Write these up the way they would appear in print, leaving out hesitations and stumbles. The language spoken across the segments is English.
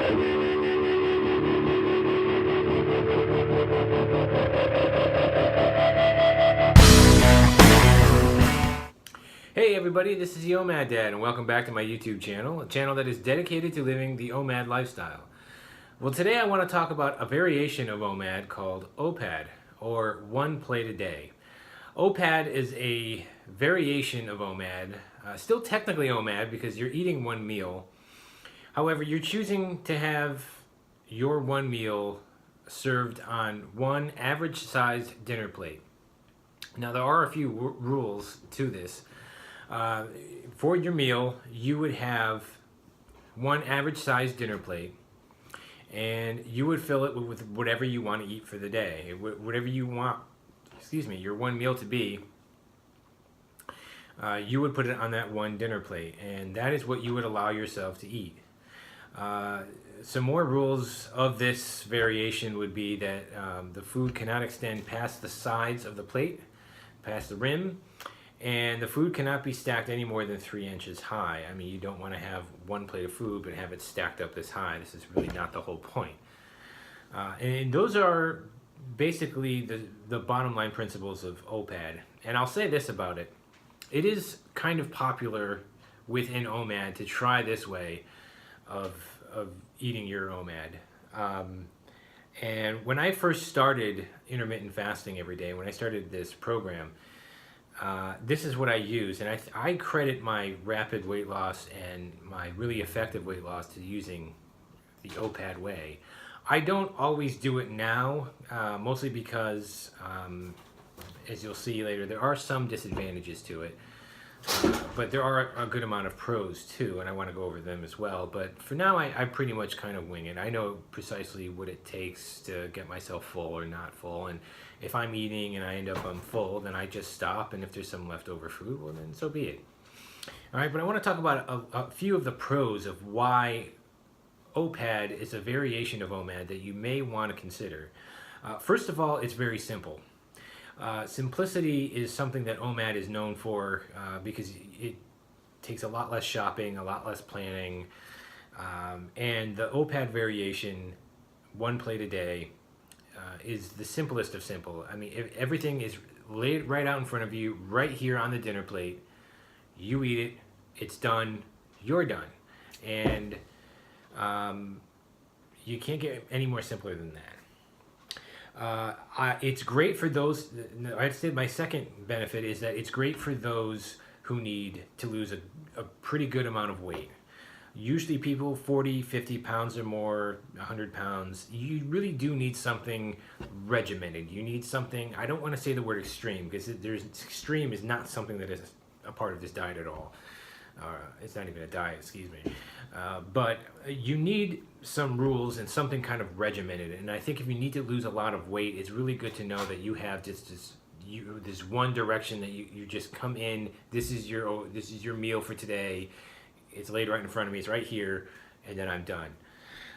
Hey everybody, this is the OMAD Dad, and welcome back to my YouTube channel, a channel that is dedicated to living the OMAD lifestyle. Well, today I want to talk about a variation of OMAD called OPAD, or one plate a day. OPAD is a variation of OMAD, still technically OMAD because you're eating one meal. However, you're choosing to have your one meal served on one average-sized dinner plate. Now, there are a few rules to this. For your meal, you would have one average-sized dinner plate, and you would fill it with whatever you want to eat for the day. Whatever you want, your one meal to be, you would put it on that one dinner plate, and that is what you would allow yourself to eat. Some more rules of this variation would be that the food cannot extend past the sides of the plate, past the rim, and the food cannot be stacked any more than 3 inches high. I mean, you don't want to have one plate of food but have it stacked up this high. This is really not the whole point. And those are basically the bottom line principles of OPAD. And I'll say this about it. It is kind of popular within OMAD to try this way of eating your OMAD. And when I first started intermittent fasting every day, when I started this program, this is what I use, and I credit my rapid weight loss and my really effective weight loss to using the OPAD way. I don't always do it now, mostly because, as you'll see later, there are some disadvantages to it, but there are a good amount of pros too, and I want to go over them as well. But for now, I pretty much kind of wing it. I know precisely what it takes to get myself full or not full, and if I'm eating and I end up full, then I just stop, and if there's some leftover food, well then so be it. All right, but I want to talk about a few of the pros of why OPAD is a variation of OMAD that you may want to consider. First of all, it's very simple. Simplicity is something that OMAD is known for because it takes a lot less shopping, a lot less planning, and the OPAD variation, one plate a day, is the simplest of simple. I mean, if everything is laid right out in front of you, right here on the dinner plate. You eat it, it's done, you're done. And you can't get any more simpler than that. It's great for those, I'd say my second benefit is that it's great for those who need to lose a pretty good amount of weight. Usually people 40, 50 pounds or more, 100 pounds, you really do need something regimented. You need something, I don't want to say the word extreme, because extreme is not something that is a part of this diet at all. It's not even a diet, excuse me. But you need some rules and something kind of regimented. And I think if you need to lose a lot of weight, it's really good to know that you have just this one direction that you just come in. This is your meal for today. It's laid right in front of me. It's right here, and then I'm done.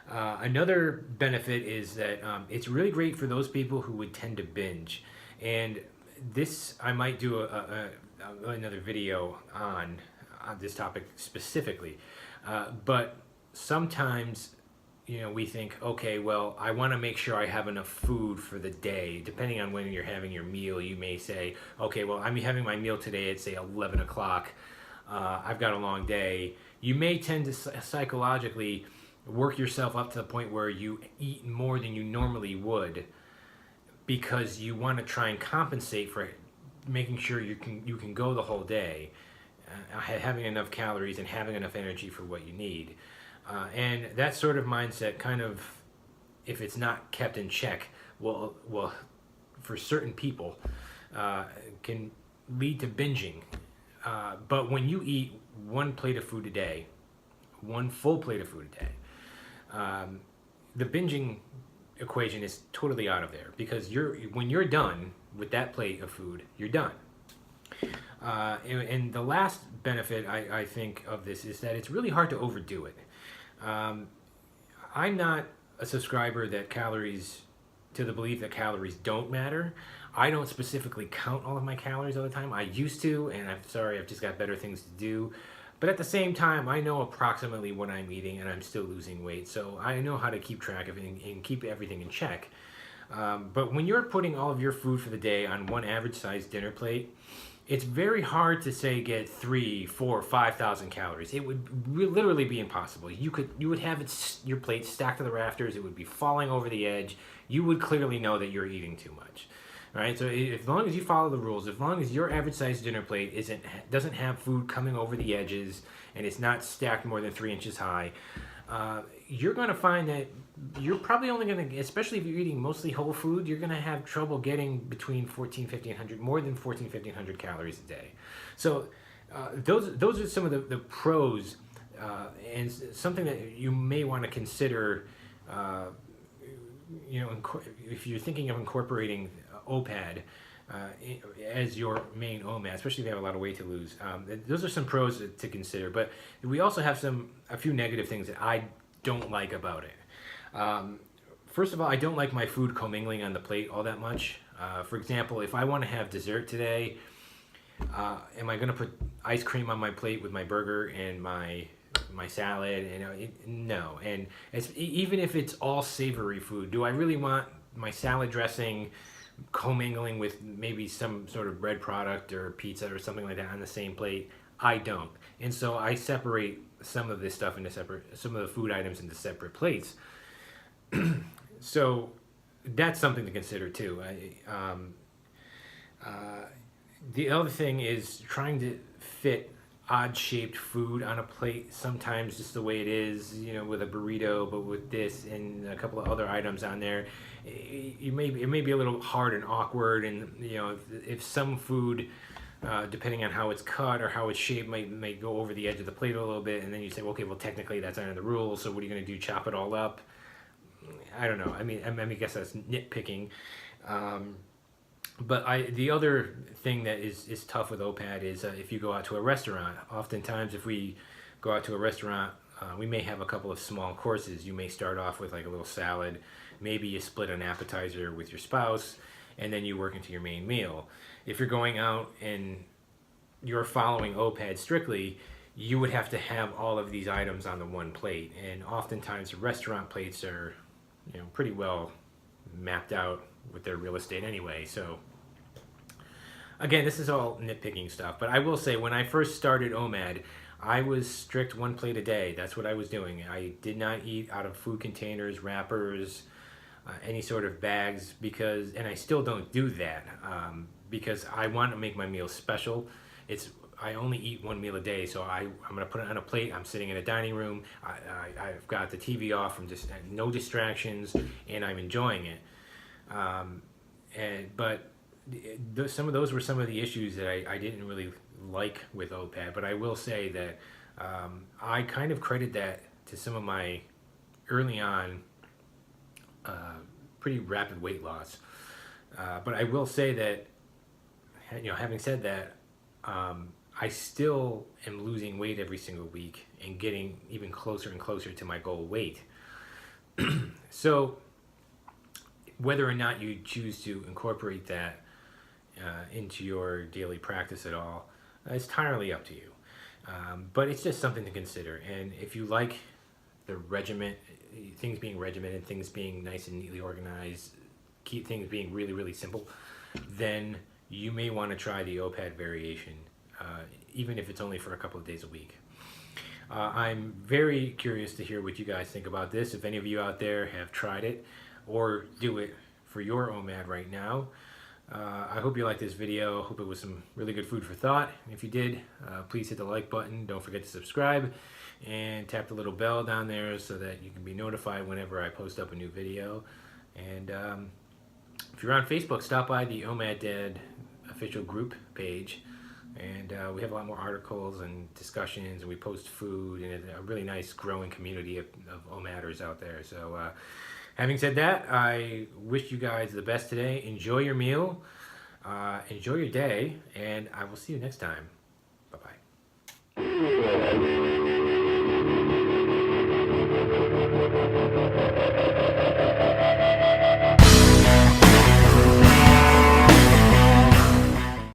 Another benefit is that it's really great for those people who would tend to binge. And this, I might do another video on this topic specifically. But sometimes, we think, okay, well, I want to make sure I have enough food for the day. Depending on when you're having your meal, you may say, okay, well, I'm having my meal today at, say, 11 o'clock. I've got a long day. You may tend to psychologically work yourself up to the point where you eat more than you normally would because you want to try and compensate for making sure you can go the whole day, having enough calories and having enough energy for what you need. And that sort of mindset kind of, if it's not kept in check, will for certain people, can lead to binging. But when you eat one plate of food a day, one full plate of food a day, the binging equation is totally out of there, because when you're done with that plate of food, you're done. And the last benefit I think of this is that it's really hard to overdo it. I'm not a subscriber to the belief that calories don't matter. I don't specifically count all of my calories all the time. I used to, and I'm sorry, I've just got better things to do. But at the same time, I know approximately what I'm eating, and I'm still losing weight, so I know how to keep track of it and keep everything in check. But when you're putting all of your food for the day on one average sized dinner plate, it's very hard to say get 3, 4, 5,000 calories. It would literally be impossible. You would have your plate stacked to the rafters. It would be falling over the edge. You would clearly know that you're eating too much. All right. So as long as you follow the rules, as long as your average sized dinner plate doesn't have food coming over the edges and it's not stacked more than 3 inches high, you're going to find that you're probably only going to, especially if you're eating mostly whole food, you're going to have trouble getting between 1,500, more than 1,500 calories a day. So those are some of the pros, and something that you may want to consider. If you're thinking of incorporating OPAD as your main OMAD, especially if you have a lot of weight to lose. Those are some pros to consider, but we also have a few negative things that I don't like about it. First of all, I don't like my food commingling on the plate all that much. For example, if I want to have dessert today, am I going to put ice cream on my plate with my burger and my salad? No. And even if it's all savory food, do I really want my salad dressing commingling with maybe some sort of bread product or pizza or something like that on the same plate? I don't. And so I separate some of this stuff some of the food items into separate plates. So that's something to consider too. The other thing is trying to fit odd-shaped food on a plate, sometimes just the way it is, with a burrito, but with this and a couple of other items on there, it may be a little hard and awkward. And if some food, depending on how it's cut or how it's shaped, might go over the edge of the plate a little bit, and then you say, well, okay, well, technically that's under the rules, so what are you going to do, chop it all up? I don't know. I guess that's nitpicking. But the other thing that is tough with OPAD is if you go out to a restaurant. Oftentimes, if we go out to a restaurant, we may have a couple of small courses. You may start off with like a little salad. Maybe you split an appetizer with your spouse, and then you work into your main meal. If you're going out and you're following OPAD strictly, you would have to have all of these items on the one plate. And oftentimes, restaurant plates are, pretty well mapped out with their real estate anyway. So again, this is all nitpicking stuff, but I will say when I first started OMAD, I was strict one plate a day. That's what I was doing. I did not eat out of food containers, wrappers, any sort of bags, and I still don't do that, because I want to make my meals special. I only eat one meal a day, so I'm going to put it on a plate. I'm sitting in a dining room. I've got the TV off from just no distractions, and I'm enjoying it. But some of those were some of the issues that I didn't really like with OPAD. But I will say that I kind of credit that to some of my early on pretty rapid weight loss. But I will say that, having said that, I still am losing weight every single week and getting even closer and closer to my goal weight. So whether or not you choose to incorporate that into your daily practice at all, it's entirely up to you. But it's just something to consider. And if you like the regiment, things being regimented, things being nice and neatly organized, keep things being really, really simple, then you may want to try the OPAD variation, even if it's only for a couple of days a week. I'm very curious to hear what you guys think about this. If any of you out there have tried it or do it for your OMAD right now. I hope you liked this video. Hope it was some really good food for thought. If you did, please hit the like button. Don't forget to subscribe and tap the little bell down there so that you can be notified whenever I post up a new video. And if you're on Facebook, stop by the OMAD Dad official group page. And we have a lot more articles and discussions, and we post food, and a really nice growing community of OMADers out there. So having said that, I wish you guys the best today. Enjoy your meal, enjoy your day, and I will see you next time. Bye-bye.